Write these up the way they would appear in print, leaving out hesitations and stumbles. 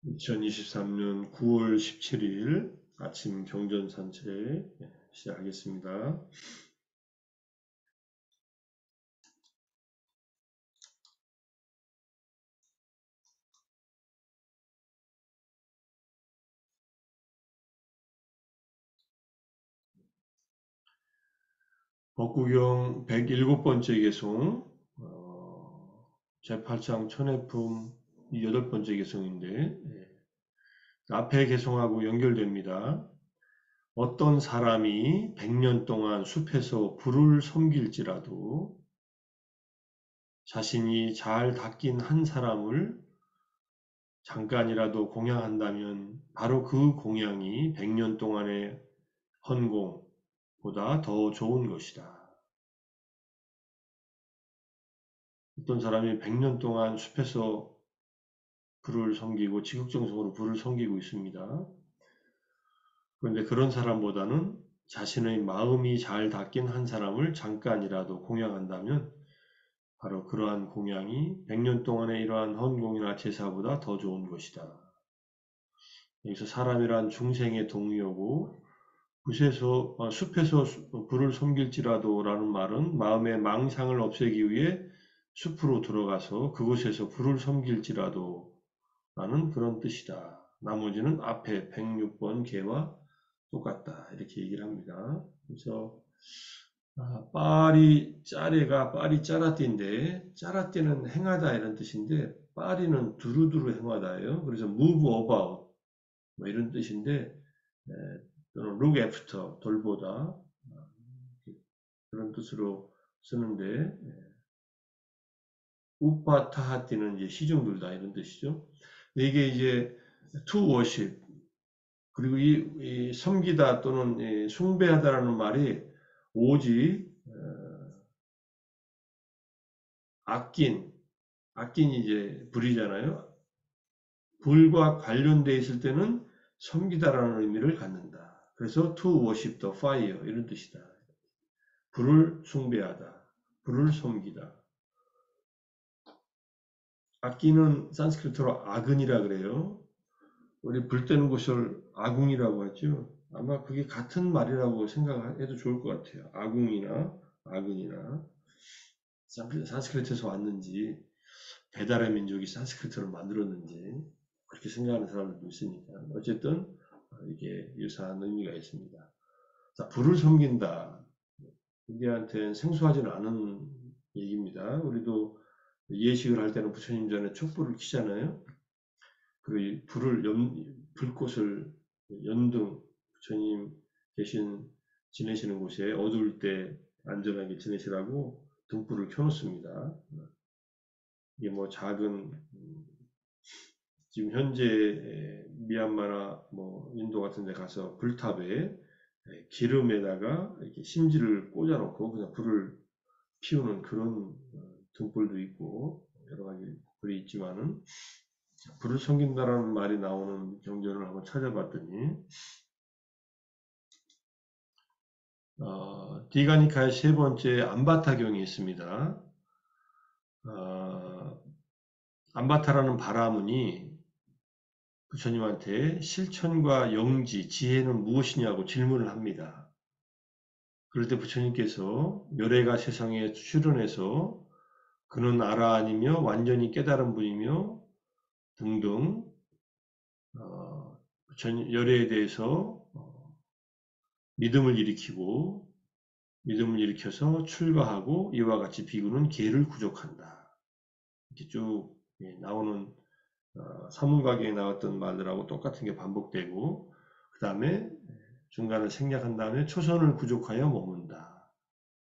2023년 9월 17일 아침 경전 산책 시작하겠습니다. 법구경 107번째 개송, 제8장 천회품 8번째 개송인데 앞에 개송하고 연결됩니다. 어떤 사람이 100년 동안 숲에서 불을 섬길지라도 자신이 잘 닦인 한 사람을 잠깐이라도 공양한다면 바로 그 공양이 100년 동안의 헌공보다 더 좋은 것이다. 어떤 사람이 100년 동안 숲에서 불을 섬기고 지극정성으로 불을 섬기고 있습니다. 그런데 그런 사람보다는 자신의 마음이 잘 닦인 한 사람을 잠깐이라도 공양한다면 바로 그러한 공양이 100년 동안의 이러한 헌공이나 제사보다 더 좋은 것이다. 여기서 사람이란 중생의 동의어고 숲에서 불을 섬길지라도 라는 말은 마음의 망상을 없애기 위해 숲으로 들어가서 그곳에서 불을 섬길지라도 라는 그런 뜻이다. 나머지는 앞에 106번 개와 똑같다. 이렇게 얘기를 합니다. 그래서 파리 짜라띠인데 짜라띠는 행하다 이런 뜻인데 파리는 두루두루 행하다예요. 그래서 move about 뭐 이런 뜻인데 또는 look after 돌보다 그런 뜻으로 쓰는데 우파타하띠는 이제 시중들다 이런 뜻이죠. 이게 이제 to worship 그리고 이 섬기다 또는 숭배하다라는 말이 오직 아낀 이제 불이잖아요. 불과 관련되어 있을 때는 섬기다라는 의미를 갖는다. 그래서 to worship the fire 이런 뜻이다. 불을 숭배하다. 불을 섬기다. 아끼는 산스크리트로 아근이라 그래요. 우리 불 때는 곳을 아궁이라고 하죠. 아마 그게 같은 말이라고 생각해도 좋을 것 같아요. 아궁이나 아근이나 산스크리트에서 왔는지 배달의 민족이 산스크리트를 만들었는지 그렇게 생각하는 사람들도 있으니까 어쨌든 이게 유사한 의미가 있습니다. 자, 불을 섬긴다. 우리한테는 생소하지는 않은 얘기입니다. 우리도 예식을 할 때는 부처님 전에 촛불을 켜잖아요. 그리고 불꽃을 연등 부처님 지내시는 곳에 어두울 때 안전하게 지내시라고 등불을 켜놓습니다. 이게 뭐 작은 지금 현재 미얀마나 뭐 인도 같은 데 가서 불탑에 기름에다가 이렇게 심지를 꽂아놓고 그냥 불을 피우는 그런 등불도 있고 여러 가지 불이 있지만은 불을 섬긴다라는 말이 나오는 경전을 한번 찾아봤더니 디가니카의 세 번째 안바타경이 있습니다. 안바타라는 바라문이 부처님한테 실천과 영지, 지혜는 무엇이냐고 질문을 합니다. 그럴 때 부처님께서 묘래가 세상에 출현해서 그는 아라한이며 완전히 깨달은 분이며 등등 열애에 대해서 믿음을 일으켜서 출가하고 이와 같이 비구는 계를 구족한다. 이렇게 쭉 나오는 사문각에 나왔던 말들하고 똑같은 게 반복되고 그 다음에 중간을 생략한 다음에 초선을 구족하여 머문다.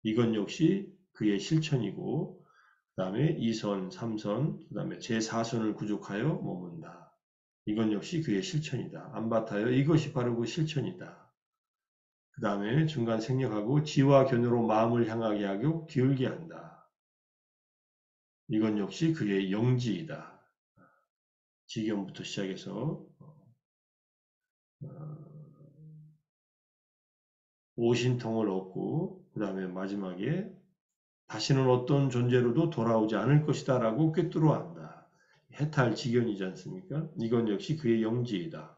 이건 역시 그의 실천이고 그 다음에 2선, 3선, 그 다음에 제4선을 구족하여 머문다. 이건 역시 그의 실천이다. 안바타여 이것이 바로 그 실천이다. 그 다음에 중간 생략하고 지와 견으로 마음을 향하게 하고 기울게 한다. 이건 역시 그의 영지이다. 지경부터 시작해서 오신통을 얻고 그 다음에 마지막에 다시는 어떤 존재로도 돌아오지 않을 것이다 라고 꿰뚫어 안다. 해탈 지견이지 않습니까? 이건 역시 그의 영지이다.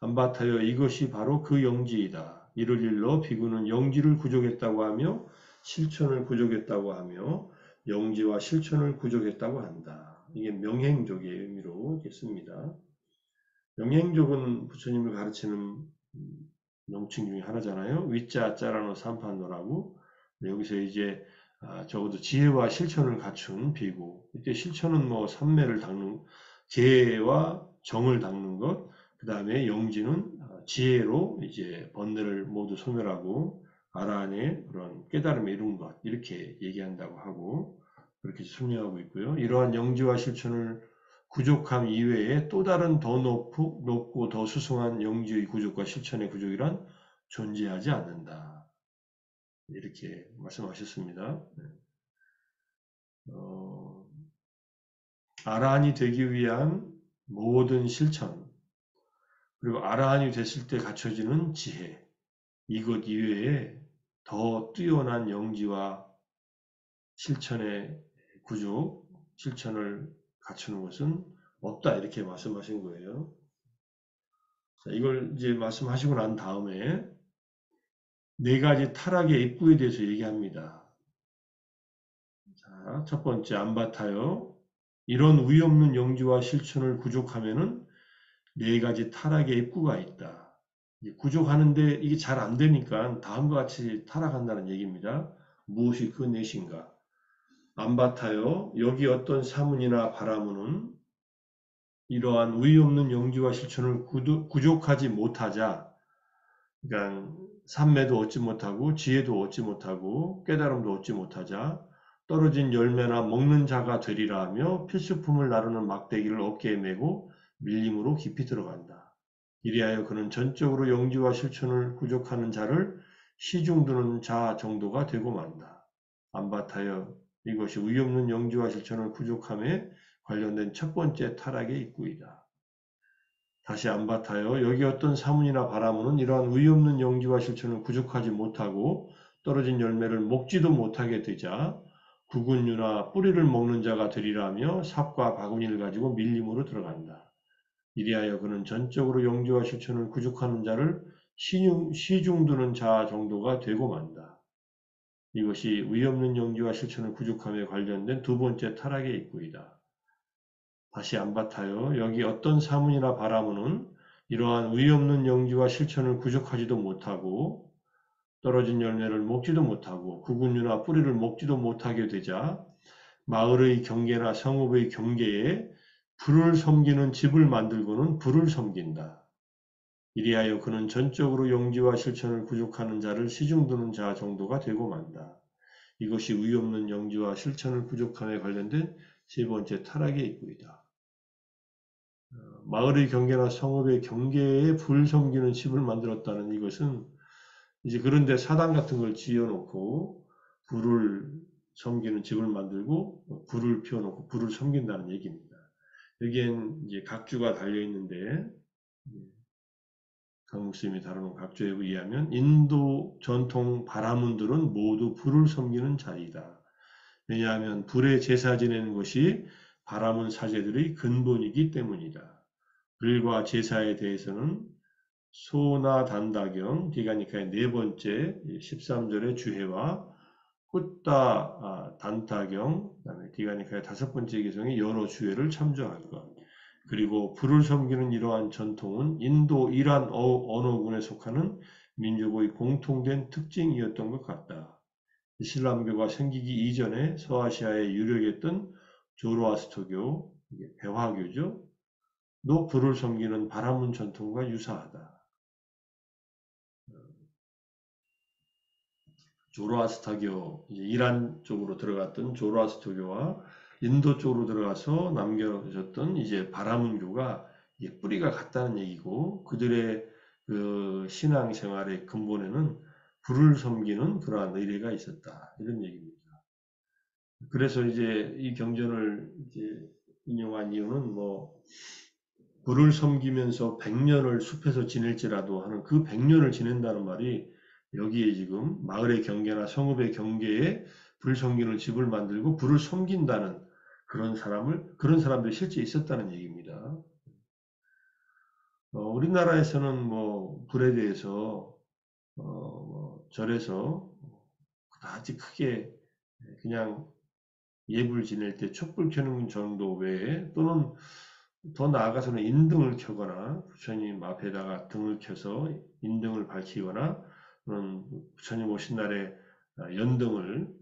안바타여 이것이 바로 그 영지이다. 이를 일러 비구는 영지를 구족했다고 하며 실천을 구족했다고 하며 영지와 실천을 구족했다고 한다. 이게 명행족의 의미로 있습니다. 명행족은 부처님을 가르치는 명칭 중에 하나잖아요. 위자 짜라노 삼판노라고. 여기서 이제 적어도 지혜와 실천을 갖춘 비구. 이때 실천은 뭐 삼매를 닦는 계와 정을 닦는 것. 그 다음에 영지는 지혜로 이제 번뇌를 모두 소멸하고 아라한의 그런 깨달음에 이룬 것 이렇게 얘기한다고 하고 그렇게 설명하고 있고요. 이러한 영지와 실천을 구족함 이외에 또 다른 더 높고 더 수승한 영지의 구족과 실천의 구족이란 존재하지 않는다. 이렇게 말씀하셨습니다. 아라한이 되기 위한 모든 실천, 그리고 아라한이 됐을 때 갖춰지는 지혜, 이것 이외에 더 뛰어난 영지와 실천의 구족, 실천을 갖추는 것은 없다. 이렇게 말씀하신 거예요. 자, 이걸 이제 말씀하시고 난 다음에 네 가지 타락의 입구에 대해서 얘기합니다. 자, 첫 번째, 안바타요. 이런 의의 없는 영지와 실천을 구족하면은 네 가지 타락의 입구가 있다. 구족하는데 이게 잘 안 되니까 다음과 같이 타락한다는 얘기입니다. 무엇이 그 넷인가? 안바타요. 여기 어떤 사문이나 바라문은 이러한 의의 없는 영지와 실천을 구족하지 못하자, 그러니까 삼매도 얻지 못하고 지혜도 얻지 못하고 깨달음도 얻지 못하자 떨어진 열매나 먹는 자가 되리라 하며 필수품을 나르는 막대기를 어깨에 메고 밀림으로 깊이 들어간다. 이리하여 그는 전적으로 영지와 실천을 구족하는 자를 시중드는 자 정도가 되고 만다. 안바타여 이것이 의의 없는 영지와 실천을 구족함에 관련된 첫 번째 타락의 입구이다. 다시 안바타여 여기 어떤 사문이나 바라문은 이러한 의의 없는 영지와 실천을 구족하지 못하고 떨어진 열매를 먹지도 못하게 되자 구근류나 뿌리를 먹는 자가 되리라며 삽과 바구니를 가지고 밀림으로 들어간다. 이리하여 그는 전적으로 영지와 실천을 구족하는 자를 시중드는 자 정도가 되고 만다. 이것이 의의 없는 영지와 실천을 구족함에 관련된 두 번째 타락의 입구이다. 다시 안바타여 여기 어떤 사문이나 바라문은 이러한 의의 없는 영지와 실천을 구족하지도 못하고 떨어진 열매를 먹지도 못하고 구근류나 뿌리를 먹지도 못하게 되자 마을의 경계나 성읍의 경계에 불을 섬기는 집을 만들고는 불을 섬긴다. 이리하여 그는 전적으로 영지와 실천을 구족하는 자를 시중드는 자 정도가 되고 만다. 이것이 의의 없는 영지와 실천을 구족함에 관련된 세 번째 타락의 입구이다. 마을의 경계나 성읍의 경계에 불 섬기는 집을 만들었다는 이것은 이제 그런데 사당 같은 걸 지어놓고 불을 섬기는 집을 만들고 불을 피워놓고 불을 섬긴다는 얘기입니다. 여기엔 이제 각주가 달려 있는데 강목스님이 다루는 각주에 의하면 인도 전통 바라문들은 모두 불을 섬기는 자리다. 왜냐하면 불에 제사 지내는 것이 바라문 사제들의 근본이기 때문이다. 불과 제사에 대해서는 소나단다경 디가니카의 네 번째 13절의 주해와 후따 단타경 그다음에 디가니카의 다섯 번째 개성의 여러 주해를 참조할 것. 그리고 불을 섬기는 이러한 전통은 인도 이란 언어군에 속하는 민족의 공통된 특징이었던 것 같다. 이슬람교가 생기기 이전에 서아시아에 유력했던 조로아스터교, 배화교죠. 도 불을 섬기는 바라문 전통과 유사하다. 조로아스터교, 이란 쪽으로 들어갔던 조로아스터교와 인도 쪽으로 들어가서 남겨졌던 이제 바라문교가 뿌리가 같다는 얘기고 그들의 그 신앙생활의 근본에는 불을 섬기는 그러한 의례가 있었다. 이런 얘기입니다. 그래서 이제 이 경전을 이제 인용한 이유는 뭐 불을 섬기면서 100년을 숲에서 지낼지라도 하는 그 100년을 지낸다는 말이 여기에 지금 마을의 경계나 성읍의 경계에 불 섬기는 집을 만들고 불을 섬긴다는 그런 사람들이 실제 있었다는 얘기입니다. 우리나라에서는 뭐 불에 대해서 절에서 그다지 크게 그냥 예불 지낼 때 촛불 켜는 정도 외에 또는 더 나아가서는 인등을 켜거나 부처님 앞에다가 등을 켜서 인등을 밝히거나 또는 부처님 오신 날에 연등을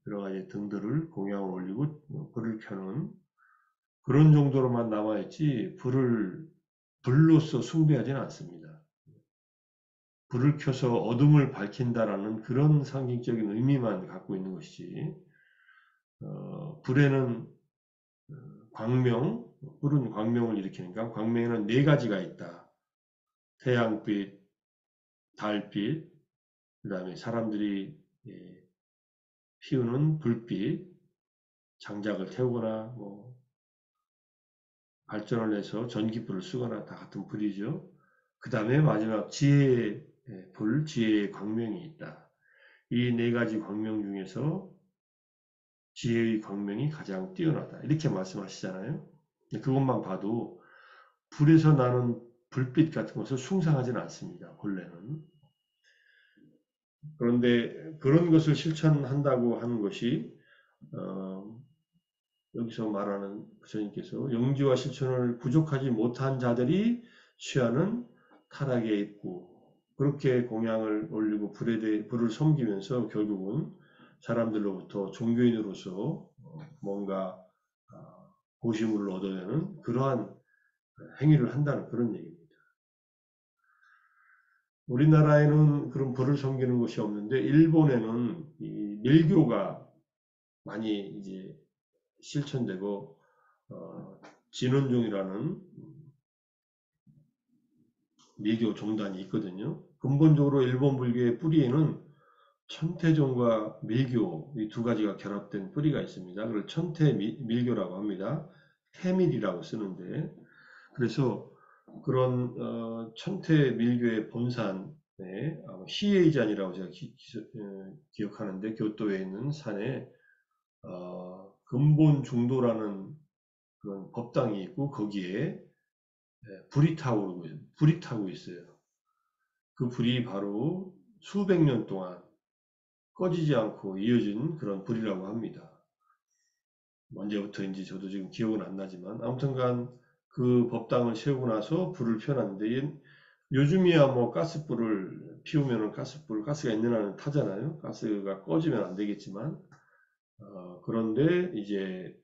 여러 가지 등들을 공양을 올리고 불을 켜는 그런 정도로만 남아있지 불로서 숭배하지는 않습니다. 불을 켜서 어둠을 밝힌다라는 그런 상징적인 의미만 갖고 있는 것이지 불에는 불은 광명을 일으키니까 광명에는 네 가지가 있다. 태양빛, 달빛, 그 다음에 사람들이 피우는 불빛, 장작을 태우거나 뭐 발전을 해서 전기불을 쓰거나 다 같은 불이죠. 그 다음에 마지막 지혜의 불, 지혜의 광명이 있다. 이 네 가지 광명 중에서 지혜의 광명이 가장 뛰어나다. 이렇게 말씀하시잖아요. 그것만 봐도 불에서 나는 불빛 같은 것을 숭상하지는 않습니다. 본래는. 그런데 그런 것을 실천한다고 하는 것이 여기서 말하는 부처님께서 영지와 실천을 부족하지 못한 자들이 취하는 타락에 있고 그렇게 공양을 올리고 불을 섬기면서 결국은 사람들로부터 종교인으로서 뭔가 보시물을 얻어내는 그러한 행위를 한다는 그런 얘기입니다. 우리나라에는 그런 불을 섬기는 곳이 없는데 일본에는 이 밀교가 많이 이제 실천되고 진원종이라는 밀교 종단이 있거든요. 근본적으로 일본 불교의 뿌리에는 천태종과 밀교 이 두 가지가 결합된 뿌리가 있습니다. 그걸 천태밀교라고 합니다. 태밀이라고 쓰는데 그래서 그런 천태밀교의 본산에 시에이잔이라고 제가 기억하는데 교토에 있는 산에 근본 중도라는 그런 법당이 있고 거기에 불이 타고 있어요. 그 불이 바로 수백 년 동안 꺼지지 않고 이어진 그런 불이라고 합니다. 언제부터인지 저도 지금 기억은 안 나지만 아무튼간 그 법당을 세우고 나서 불을 펴놨는데 요즘이야 뭐 가스불을 피우면은 가스가 있는 한은 타잖아요. 가스가 꺼지면 안 되겠지만 그런데 이제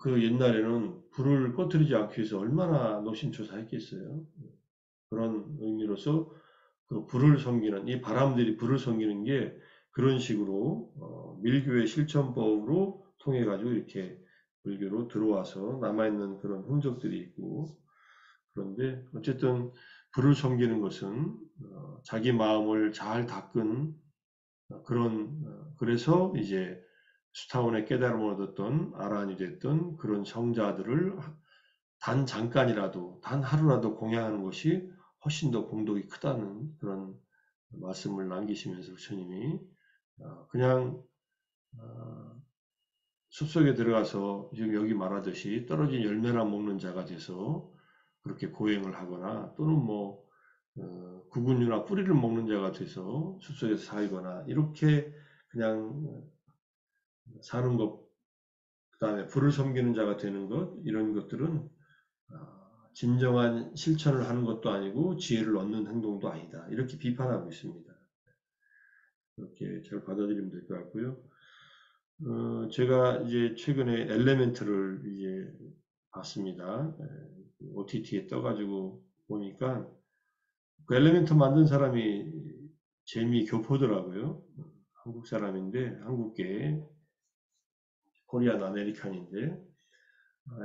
그 옛날에는 불을 꺼뜨리지 않기 위해서 얼마나 노심초사했겠어요. 그런 의미로서 그 불을 섬기는 이 바람들이 불을 섬기는 게 그런 식으로 밀교의 실천법으로 통해 가지고 이렇게 불교로 들어와서 남아있는 그런 흔적들이 있고 그런데 어쨌든 불을 섬기는 것은 자기 마음을 잘 닦은 그래서 이제 수타원의 깨달음을 얻었던 아라한이 됐던 그런 성자들을 단 잠깐이라도 단 하루라도 공양하는 것이 훨씬 더 공덕이 크다는 그런 말씀을 남기시면서 부처님이 그냥 숲속에 들어가서 지금 여기 말하듯이 떨어진 열매나 먹는 자가 돼서 그렇게 고행을 하거나 또는 뭐 구근유나 뿌리를 먹는 자가 돼서 숲속에서 살거나 이렇게 그냥 사는 것, 그 다음에 불을 섬기는 자가 되는 것 이런 것들은 진정한 실천을 하는 것도 아니고 지혜를 얻는 행동도 아니다. 이렇게 비판하고 있습니다. 이렇게 잘 받아들이면 될 것 같고요. 제가 이제 최근에 엘레멘트를 이제 봤습니다. OTT에 떠가지고 보니까 그 엘레멘트 만든 사람이 재미 교포더라고요. 한국 사람인데 한국계 코리안 아메리칸인데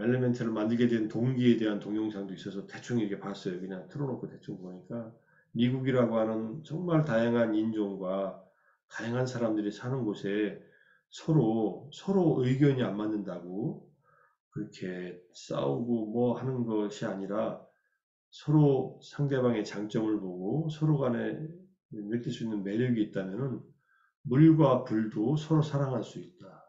엘레멘트를 만들게 된 동기에 대한 동영상도 있어서 대충 이렇게 봤어요. 그냥 틀어놓고 대충 보니까 미국이라고 하는 정말 다양한 인종과 다양한 사람들이 사는 곳에 서로 의견이 안 맞는다고 그렇게 싸우고 뭐 하는 것이 아니라 서로 상대방의 장점을 보고 서로 간에 느낄 수 있는 매력이 있다면은 물과 불도 서로 사랑할 수 있다.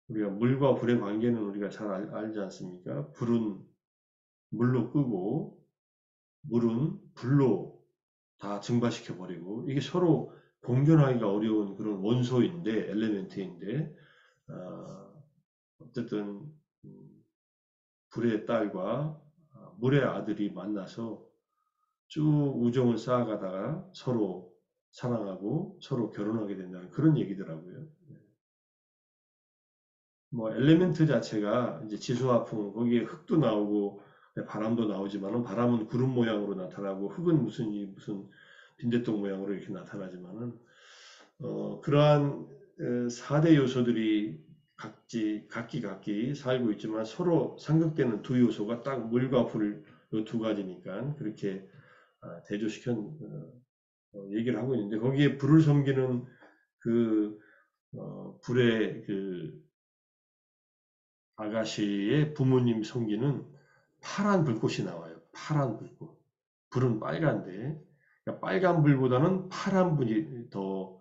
우리가 물과 불의 관계는 우리가 잘 알지 않습니까? 불은 물로 끄고 물은 불로 다 증발시켜 버리고 이게 서로 공존하기가 어려운 그런 원소인데 엘레멘트인데 어쨌든 불의 딸과 물의 아들이 만나서 쭉 우정을 쌓아가다가 서로 사랑하고 서로 결혼하게 된다는 그런 얘기더라고요. 뭐 엘리멘트 자체가 이제 지수화풍 거기에 흙도 나오고 바람도 나오지만은 바람은 구름 모양으로 나타나고 흙은 무슨 빈대떡 모양으로 이렇게 나타나지만은 그러한 4대 요소들이 각기 살고 있지만 서로 상극되는 두 요소가 딱 물과 불 요 두 가지니까 그렇게 대조시켜 얘기를 하고 있는데 거기에 불을 섬기는 그 불의 그 아가씨의 부모님 성기는 파란 불꽃이 나와요. 파란 불꽃. 불은 빨간데 그러니까 빨간 불보다는 파란 불이 더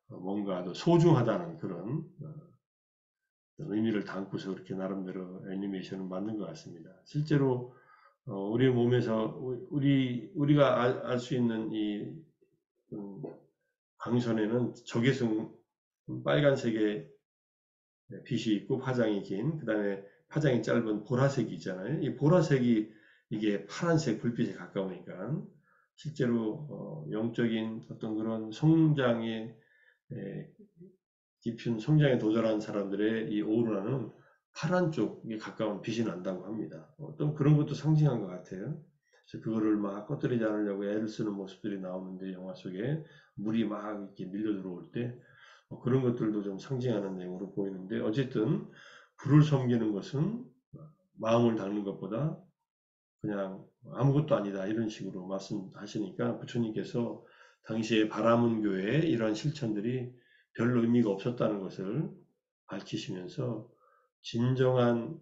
뭔가 더 소중하다는 그런 의미를 담고서 그렇게 나름대로 애니메이션을 만든 것 같습니다. 실제로 우리 몸에서 우리가 알 수 있는 이 광선에는 적외선 빨간색의 빛이 있고 파장이 긴, 그 다음에 파장이 짧은 보라색이 있잖아요. 이 보라색이 이게 파란색 불빛에 가까우니까 실제로 영적인 어떤 그런 성장에 깊은 성장에 도달한 사람들의 이 오로라는 파란 쪽에 가까운 빛이 난다고 합니다. 어떤 그런 것도 상징한 것 같아요. 그래서 그거를 막 꺼뜨리지 않으려고 애를 쓰는 모습들이 나오는데 영화 속에 물이 막 이렇게 밀려 들어올 때 그런 것들도 좀 상징하는 내용으로 보이는데 어쨌든 불을 섬기는 것은 마음을 닦는 것보다 그냥 아무것도 아니다 이런 식으로 말씀하시니까 부처님께서 당시에 바라문 교회의 이러한 실천들이 별 의미가 없었다는 것을 밝히시면서 진정한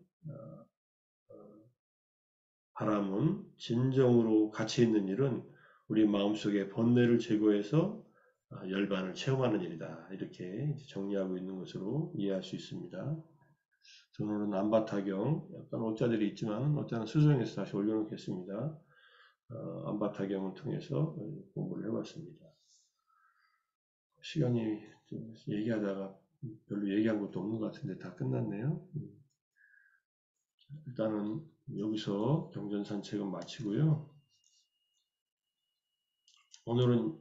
바람은 진정으로 가치 있는 일은 우리 마음속의 번뇌를 제거해서 열반을 체험하는 일이다. 이렇게 정리하고 있는 것으로 이해할 수 있습니다. 저는 안바타경, 약간 오자들이 있지만 오자는 수정해서 다시 올려놓겠습니다. 안바타경을 통해서 공부를 해봤습니다. 시간이 좀 얘기하다가 별로 얘기한 것도 없는 것 같은데 다 끝났네요. 일단은 여기서 경전 산책은 마치고요. 오늘은